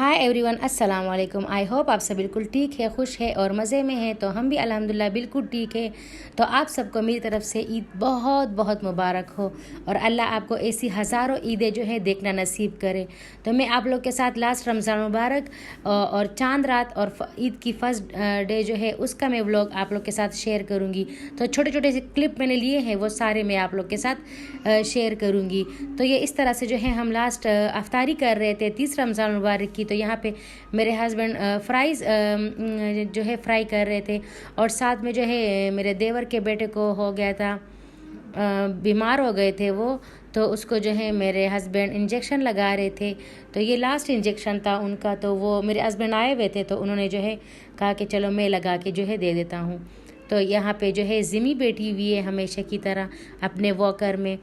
Hi everyone, अस्सलाम वालेकुम। I hope आप सब बिल्कुल ठीक है, खुश है और मज़े में हैं। तो हम भी अल्हम्दुलिल्लाह बिल्कुल ठीक है। तो आप सबको मेरी तरफ से ईद बहुत बहुत मुबारक हो और अल्लाह आपको ऐसी हज़ारों ईदें जो है देखना नसीब करे। तो मैं आप लोग के साथ लास्ट रमज़ान मुबारक और चांद रात और ईद की फ़र्स्ट डे जो है उसका मैं व्लॉग आप लोग के साथ शेयर करूँगी। तो छोटे छोटे से क्लिप मैंने लिए हैं, वो सारे मैं आप लोग के साथ शेयर करूँगी। तो ये इस तरह से जो है हम लास्ट अफ्तारी कर रहे थे 30 रमज़ान मुबारक की। तो यहाँ पे मेरे हस्बैंड फ्राइज़ जो है फ्राई कर रहे थे और साथ में जो है मेरे देवर के बेटे को हो गया था, बीमार हो गए थे वो। तो उसको जो है मेरे हस्बैंड इंजेक्शन लगा रहे थे। तो ये लास्ट इंजेक्शन था उनका। तो वो मेरे हस्बैंड आए हुए थे तो उन्होंने जो है कहा कि चलो मैं लगा के जो है दे देता हूँ। तो यहाँ पे जो है जिमी बैठी हुई है हमेशा की तरह अपने वॉकर में।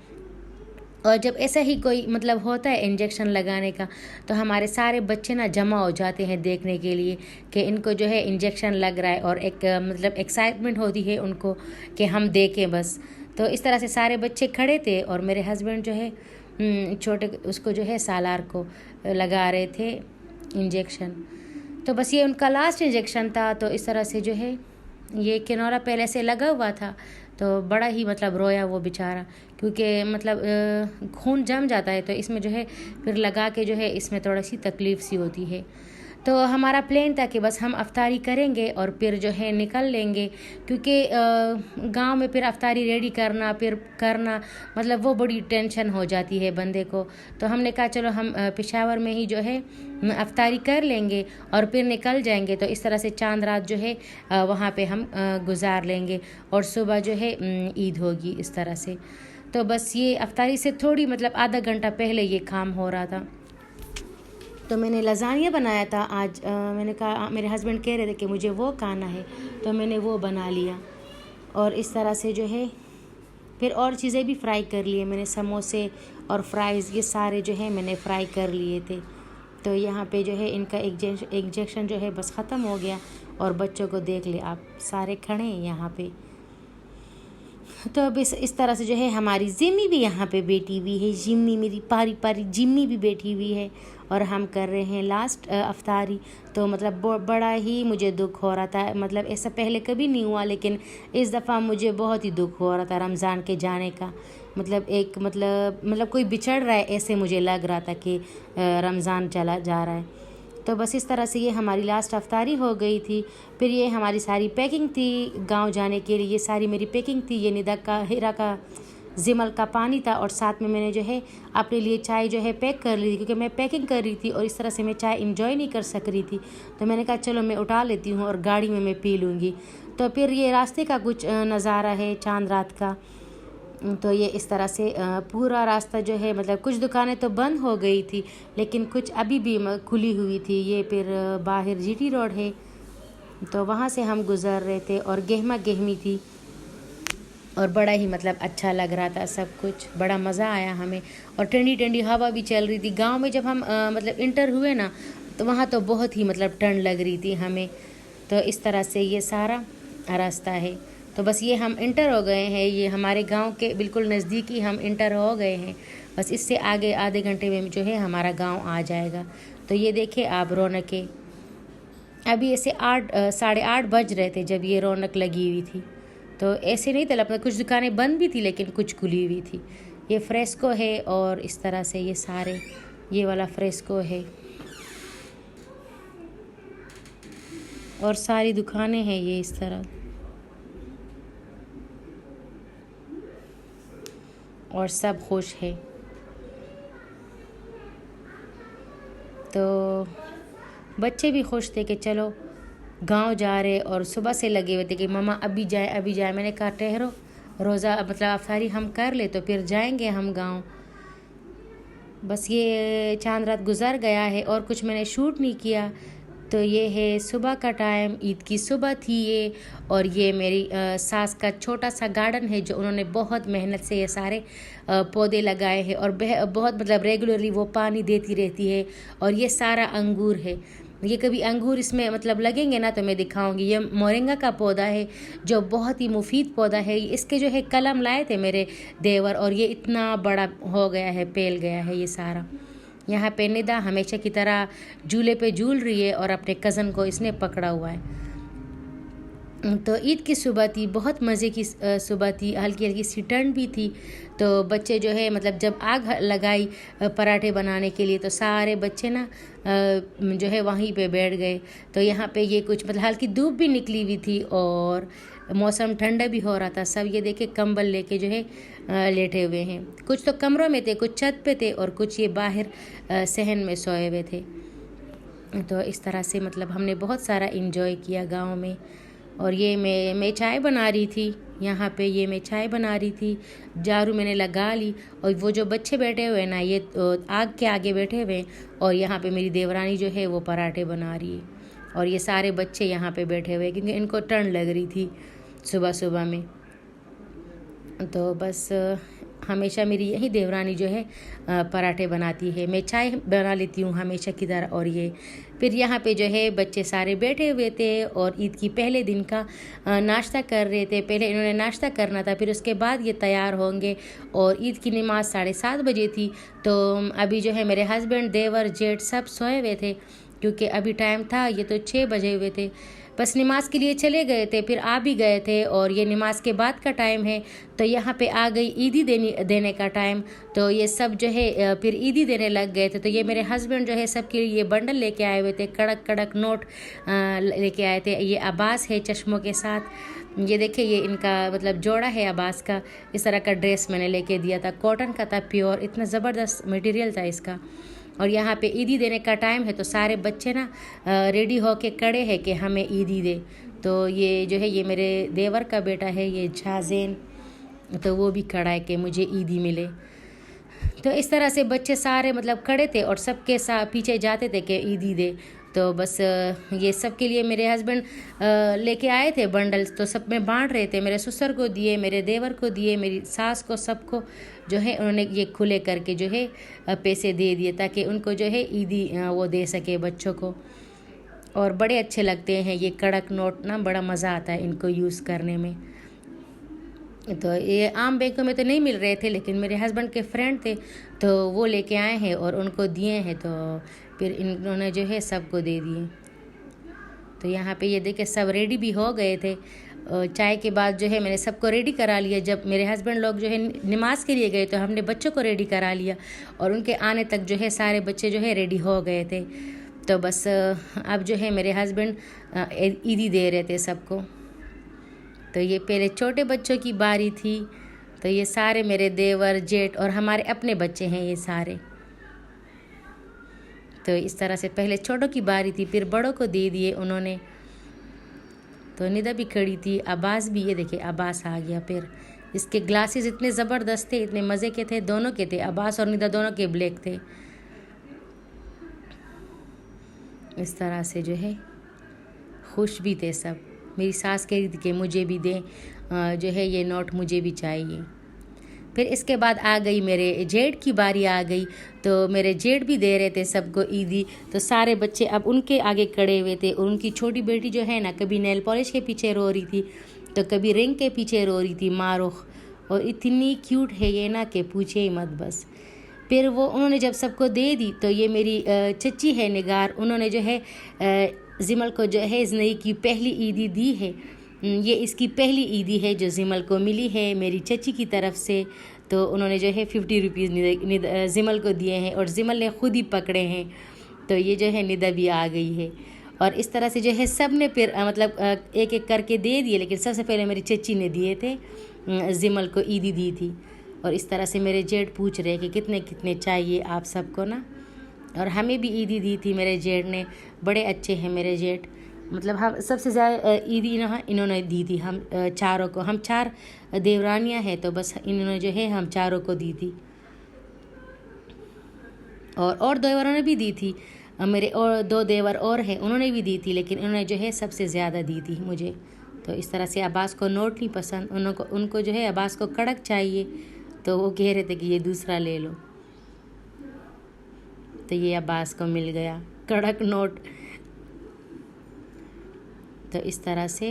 और जब ऐसा ही कोई मतलब होता है इंजेक्शन लगाने का तो हमारे सारे बच्चे ना जमा हो जाते हैं देखने के लिए कि इनको जो है इंजेक्शन लग रहा है और एक मतलब एक्साइटमेंट होती है उनको कि हम देखें बस। तो इस तरह से सारे बच्चे खड़े थे और मेरे हस्बैंड जो है छोटे उसको जो है सालार को लगा रहे थे इंजेक्शन। तो बस ये उनका लास्ट इंजेक्शन था। तो इस तरह से जो है ये किनौरा पहले से लगा हुआ था तो बड़ा ही मतलब रोया वो बेचारा, क्योंकि मतलब खून जम जाता है तो इसमें जो है फिर लगा के जो है इसमें थोड़ी सी तकलीफ़ सी होती है। तो हमारा प्लान था कि बस हम अफ्तारी करेंगे और फिर जो है निकल लेंगे, क्योंकि गांव में फिर अफ्तारी रेडी करना फिर करना मतलब वो बड़ी टेंशन हो जाती है बंदे को। तो हमने कहा चलो हम पेशावर में ही जो है अफ्तारी कर लेंगे और फिर निकल जाएंगे। तो इस तरह से चांद रात जो है वहाँ पे हम गुजार लेंगे और सुबह जो है ईद होगी इस तरह से। तो बस ये अफ्तारी से थोड़ी मतलब आधा घंटा पहले ये काम हो रहा था। तो मैंने लज़ानिया बनाया था आज। मैंने कहा, मेरे हस्बैंड कह रहे थे कि मुझे वो खाना है तो मैंने वो बना लिया। और इस तरह से जो है फिर और चीज़ें भी फ्राई कर लिए मैंने, समोसे और फ्राइज़ ये सारे जो है मैंने फ्राई कर लिए थे। तो यहाँ पे जो है इनका इंजेक्शन जो है बस ख़त्म हो गया और बच्चों को देख ले आप सारे खड़े हैं यहाँ पे। तो अब इस तरह से जो है हमारी जिम्मी भी यहाँ पे बैठी हुई है। जिम्मी मेरी पारी पारी जिम्मी भी बैठी हुई है और हम कर रहे हैं लास्ट अफ्तारी। तो मतलब बड़ा ही मुझे दुख हो रहा था, मतलब ऐसा पहले कभी नहीं हुआ लेकिन इस दफ़ा मुझे बहुत ही दुख हो रहा था रमज़ान के जाने का। मतलब एक मतलब कोई बिछड़ रहा है ऐसे मुझे लग रहा था कि रमज़ान चला जा रहा है। तो बस इस तरह से ये हमारी लास्ट अफ्तारी हो गई थी। फिर ये हमारी सारी पैकिंग थी गांव जाने के लिए, ये सारी मेरी पैकिंग थी। ये निदा का हीरा का जिमल का पानी था और साथ में मैंने जो है अपने लिए चाय जो है पैक कर ली थी, क्योंकि मैं पैकिंग कर रही थी और इस तरह से मैं चाय इंजॉय नहीं कर सक रही थी। तो मैंने कहा चलो मैं उठा लेती हूँ और गाड़ी में मैं पी लूँगी। तो फिर ये रास्ते का कुछ नज़ारा है चांद रात का। तो ये इस तरह से पूरा रास्ता जो है मतलब कुछ दुकानें तो बंद हो गई थी लेकिन कुछ अभी भी खुली हुई थी। ये फिर बाहर जीटी रोड है तो वहाँ से हम गुज़र रहे थे और गहमा गहमी थी और बड़ा ही मतलब अच्छा लग रहा था सब कुछ, बड़ा मज़ा आया हमें। और ठंडी ठंडी हवा भी चल रही थी। गांव में जब हम मतलब इंटर हुए ना तो वहाँ तो बहुत ही मतलब ठंड लग रही थी हमें। तो इस तरह से ये सारा रास्ता है। तो बस ये हम इंटर हो गए हैं, ये हमारे गांव के बिल्कुल नज़दीक ही हम इंटर हो गए हैं। बस इससे आगे आधे घंटे में जो है हमारा गांव आ जाएगा। तो ये देखिए आप रौनकें, अभी ऐसे 8 साढ़े 8 बज रहे थे जब ये रौनक लगी हुई थी। तो ऐसे नहीं था लगता, कुछ दुकानें बंद भी थी लेकिन कुछ खुली हुई थी। ये फ्रेस्को है और इस तरह से ये सारे ये वाला फ्रेस्को है और सारी दुकानें हैं ये इस तरह। और सब खुश है। तो बच्चे भी खुश थे कि चलो गांव जा रहे और सुबह से लगे हुए थे कि मम्मा अभी जाए अभी जाए। मैंने कहा ठहरो, रोज़ा मतलब अफ्तारी हम कर ले तो फिर जाएंगे हम गांव। बस ये चांद रात गुज़र गया है और कुछ मैंने शूट नहीं किया। तो ये है सुबह का टाइम, ईद की सुबह थी ये। और ये मेरी सास का छोटा सा गार्डन है जो उन्होंने बहुत मेहनत से ये सारे पौधे लगाए हैं और बहुत मतलब रेगुलरली वो पानी देती रहती है। और ये सारा अंगूर है, ये कभी अंगूर इसमें मतलब लगेंगे ना तो मैं दिखाऊंगी। ये मोरिंगा का पौधा है जो बहुत ही मुफीद पौधा है। इसके जो है कलम लाए थे मेरे देवर और ये इतना बड़ा हो गया है, फैल गया है ये सारा। यहाँ पे निदा हमेशा की तरह झूले पे झूल रही है और अपने कज़न को इसने पकड़ा हुआ है। तो ईद की सुबह थी, बहुत मज़े की सुबह थी, हल्की हल्की सी ठंड भी थी। तो बच्चे जो है मतलब जब आग लगाई पराठे बनाने के लिए तो सारे बच्चे ना जो है वहीं पे बैठ गए। तो यहाँ पे ये कुछ मतलब हल्की धूप भी निकली हुई थी और मौसम ठंडा भी हो रहा था। सब ये देखे कंबल लेके जो है लेटे हुए हैं। कुछ तो कमरों में थे, कुछ छत पे थे और कुछ ये बाहर सहन में सोए हुए थे। तो इस तरह से मतलब हमने बहुत सारा इंजॉय किया गाँव में। और ये मैं चाय बना रही थी, यहाँ पे ये मैं चाय बना रही थी, झाड़ू मैंने लगा ली। और वो जो बच्चे बैठे हुए हैं ना ये आग के आगे बैठे हुए हैं और यहाँ पे मेरी देवरानी जो है वो पराठे बना रही है। और ये सारे बच्चे यहाँ पे बैठे हुए हैं क्योंकि इनको ठंड लग रही थी सुबह सुबह में। तो बस हमेशा मेरी यही देवरानी जो है पराठे बनाती है, मैं चाय बना लेती हूँ हमेशा की तरह। और ये फिर यहाँ पे जो है बच्चे सारे बैठे हुए थे और ईद की पहले दिन का नाश्ता कर रहे थे। पहले इन्होंने नाश्ता करना था, फिर उसके बाद ये तैयार होंगे। और ईद की नमाज 7:30 बजे थी। तो अभी जो है मेरे हस्बैंड, देवर, जेठ सब सोए हुए थे क्योंकि अभी टाइम था, ये तो 6 बजे हुए थे। बस नमाज के लिए चले गए थे, फिर आ भी गए थे और ये नमाज के बाद का टाइम है। तो यहाँ पे आ गई ईदी देने का टाइम। तो ये सब जो है फिर ईदी देने लग गए थे। तो ये मेरे हस्बैंड जो है सबके लिए बंडल लेके आए हुए थे, कड़क कड़क नोट लेके आए थे। ये अब्बास है चश्मों के साथ, ये देखिए ये इनका मतलब जोड़ा है अब्बास का। इस तरह का ड्रेस मैंने लेके दिया था, कॉटन का था, प्योर, इतना ज़बरदस्त मटेरियल था इसका। और यहाँ पे ईदी देने का टाइम है तो सारे बच्चे ना रेडी होके खड़े हैं कि हमें ईदी दे। तो ये जो है ये मेरे देवर का बेटा है, ये झाज़ेन, तो वो भी खड़ा है कि मुझे ईदी मिले। तो इस तरह से बच्चे सारे मतलब खड़े थे और सबके साथ पीछे जाते थे कि ईदी दे। तो बस ये सब के लिए मेरे हस्बैंड लेके आए थे बंडल्स, तो सब में बांट रहे थे। मेरे ससुर को दिए, मेरे देवर को दिए, मेरी सास को, सबको जो है उन्होंने ये खुले करके जो है पैसे दे दिए ताकि उनको जो है ईदी वो दे सके बच्चों को। और बड़े अच्छे लगते हैं ये कड़क नोट ना, बड़ा मज़ा आता है इनको यूज़ करने में। तो ये आम बैंकों में तो नहीं मिल रहे थे, लेकिन मेरे हस्बैंड के फ्रेंड थे तो वो लेके आए हैं और उनको दिए हैं। तो फिर इन्होंने जो है सबको दे दिए। तो यहाँ पे ये देखे सब रेडी भी हो गए थे। चाय के बाद जो है मैंने सबको रेडी करा लिया। जब मेरे हस्बैंड लोग जो है नमाज के लिए गए तो हमने बच्चों को रेडी करा लिया और उनके आने तक जो है सारे बच्चे जो है रेडी हो गए थे। तो बस अब जो है मेरे हस्बैंड ईदी दे रहे थे सबको। तो ये पहले छोटे बच्चों की बारी थी। तो ये सारे मेरे देवर, जेठ और हमारे अपने बच्चे हैं ये सारे। तो इस तरह से पहले छोटों की बारी थी, फिर बड़ों को दे दिए उन्होंने। तो निदा भी खड़ी थी, अब्बास भी, ये देखिए अब्बास आ गया। फिर इसके ग्लासेस इतने ज़बरदस्त थे, इतने मज़े के थे, दोनों के थे, अब्बास और निदा दोनों के ब्लैक थे। इस तरह से जो है खुश भी थे सब। मेरी सास कह रही थी कि मुझे भी दें, जो है ये नोट मुझे भी चाहिए। फिर इसके बाद आ गई मेरे जेठ की बारी आ गई। तो मेरे जेठ भी दे रहे थे सबको ईदी। तो सारे बच्चे अब उनके आगे खड़े हुए थे और उनकी छोटी बेटी जो है ना, कभी नेल पॉलिश के पीछे रो रही थी तो कभी रिंग के पीछे रो रही थी, मारूख। और इतनी क्यूट है ये ना कि पूछे ही मत बस। फिर वो उन्होंने जब सबको दे दी तो ये मेरी चच्ची है निगार, उन्होंने जो है जिमल को जो है ज़िंदगी की पहली ईदी दी है। ये इसकी पहली ईदी है जो जिमल को मिली है मेरी चची की तरफ से। तो उन्होंने जो है 50 रुपीज़ जिमल को दिए हैं और जिमल ने खुद ही पकड़े हैं। तो ये जो है निदा भी आ गई है। और इस तरह से जो है सब ने फिर मतलब एक एक करके दे दिए, लेकिन सबसे पहले मेरी चची ने दिए थे, जिमल को ईदी दी थी। और इस तरह से मेरे जेठ पूछ रहे कि कितने कितने चाहिए आप सबको ना। और हमें भी ईदी दी थी मेरे जेठ ने, बड़े अच्छे हैं मेरे जेठ। मतलब हम सबसे ज़्यादा ईदी ना इन्होंने दी थी हम चारों को। हम 4 देवरानियां हैं तो बस इन्होंने जो है हम चारों को दी थी। और देवरों ने भी दी थी, मेरे और 2 देवर और हैं, उन्होंने भी दी थी, लेकिन उन्होंने जो है सबसे ज़्यादा दी थी मुझे। तो इस तरह से अब्बास को नोट नहीं पसंद, उनको जो है अब्बास को कड़क चाहिए। तो वो कह रहे थे कि ये दूसरा ले लो। तो ये अब्बास को मिल गया कड़क नोट। तो इस तरह से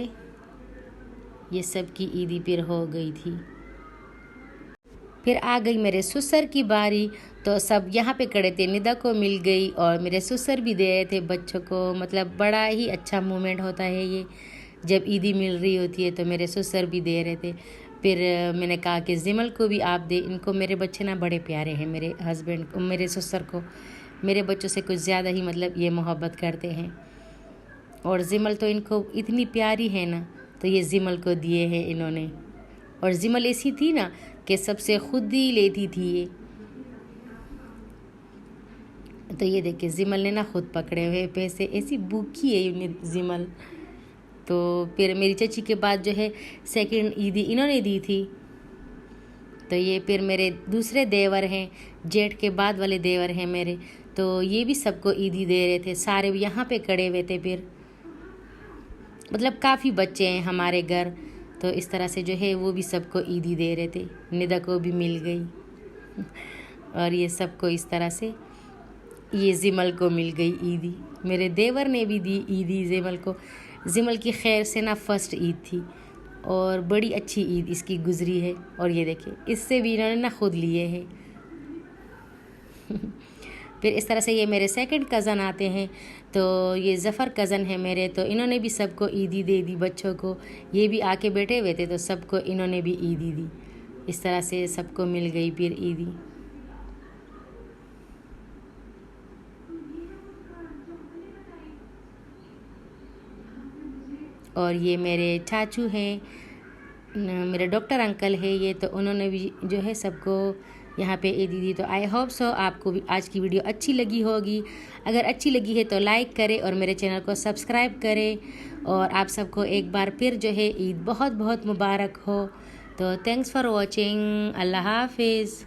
ये सब की ईदी फिर हो गई थी। फिर आ गई मेरे ससुर की बारी। तो सब यहाँ पे खड़े थे, निदा को मिल गई और मेरे ससुर भी दे रहे थे बच्चों को। मतलब बड़ा ही अच्छा मोमेंट होता है ये, जब ईदी मिल रही होती है तो मेरे ससुर भी दे रहे थे। फिर मैंने कहा कि जिमल को भी आप दे, इनको मेरे बच्चे ना बड़े प्यारे हैं, मेरे हस्बैंड को, मेरे ससुर को मेरे बच्चों से कुछ ज़्यादा ही मतलब ये मोहब्बत करते हैं। और जिमल तो इनको इतनी प्यारी है ना, तो ये जिमल को दिए हैं इन्होंने। और जिमल ऐसी थी ना कि सबसे खुद ही लेती थी ये। तो ये देखिए जिमल ने ना खुद पकड़े हुए पैसे, ऐसी भूखी है जिमल। तो फिर मेरी चाची के बाद जो है सेकंड ईदी इन्होंने दी थी। तो ये फिर मेरे दूसरे देवर हैं, जेठ के बाद वाले देवर हैं मेरे, तो ये भी सबको ईदी दे रहे थे। सारे यहाँ पे खड़े हुए थे। फिर मतलब काफ़ी बच्चे हैं हमारे घर, तो इस तरह से जो है वो भी सबको ईदी दे रहे थे। निदा को भी मिल गई और ये सबको इस तरह से ये जिमल को मिल गई ईदी। मेरे देवर ने भी दी ईदी जिमल को। जिमल की खैर से ना फर्स्ट ईद थी और बड़ी अच्छी ईद इसकी गुजरी है। और ये देखिए इससे भी इन्होंने ना खुद लिए हैं। फिर इस तरह से ये मेरे सेकंड कज़न आते हैं, तो ये ज़फ़र कज़न है मेरे, तो इन्होंने भी सबको ईदी दे दी बच्चों को। ये भी आके बैठे हुए थे तो सबको इन्होंने भी ईदी दी। इस तरह से सबको मिल गई फिर ईदी। और ये मेरे चाचू हैं, मेरे डॉक्टर अंकल है ये, तो उन्होंने भी जो है सबको यहाँ पे ईदी दी। तो आई होप सो आपको भी आज की वीडियो अच्छी लगी होगी। अगर अच्छी लगी है तो लाइक करें और मेरे चैनल को सब्सक्राइब करें। और आप सबको एक बार फिर जो है ईद बहुत बहुत मुबारक हो। तो थैंक्स फॉर वॉचिंग। अल्लाह हाफिज़।